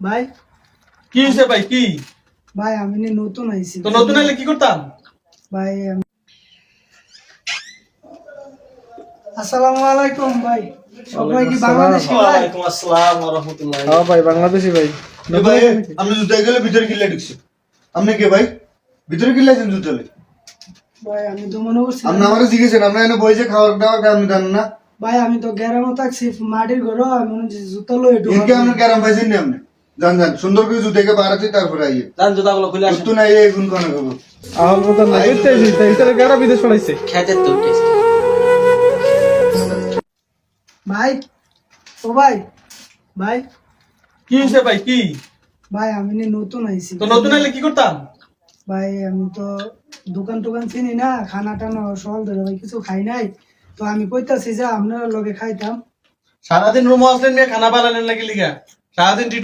ভাই কি হয়েছে ভাই? কি ভাই আমি নতুন আইছি তো নতুন এলে কি করতাম? ভাই আসসালামু আলাইকুম ভাই। সবাই কি বাংলাদেশি ভাই? ওয়ালাইকুম আসসালাম ওয়া রাহমাতুল্লাহ। হ্যাঁ ভাই বাংলাদেশি ভাই। এ ভাই আপনি জুতা গেলে ভিতরে কিল্লা ঢুকছে। আপনি কে ভাই? ভিতরে কিল্লা আছেন জুতালে? ভাই আমি তো মনে করছি আপনি আমারে জিজ্ঞেসেন আমরা এনে বইছে খাওয়ার দাওয়ার কাম জানেন না? ভাই আমি তো গ্রামে থাকছি মাটির ঘর আমি মনে হচ্ছে জুতা লয়ে এনকে আপনি গ্যারাম পাইছেন না আপনি? জান জান সুন্দর করে জুতাকে বাড়াতে তারপরে আইয়ে। জান জুতাগুলো খুলে আসেন। তো না এই গুণ কোন করব। আহল বদল না এতে ভিতরে গাড়া বিদেশ পড়াইছে। খেতে তো উঠেছে। ভাই ও ভাই ভাই কি হয়েছে ভাই? কি ভাই আমি নতুন আইছি তো নতুন এলে কি করতাম? ভাই আমি তো দোকান টোকান চিনি না, খানা টানা সকাল ধরে ভাই কিছু খাই নাই, তো আমি কইতাছি যে আপনার লগে খাইতাম। সারাদিন রুম আসলেন নিয়ে খানা বানালেন নাকি লিগা? সারাদিন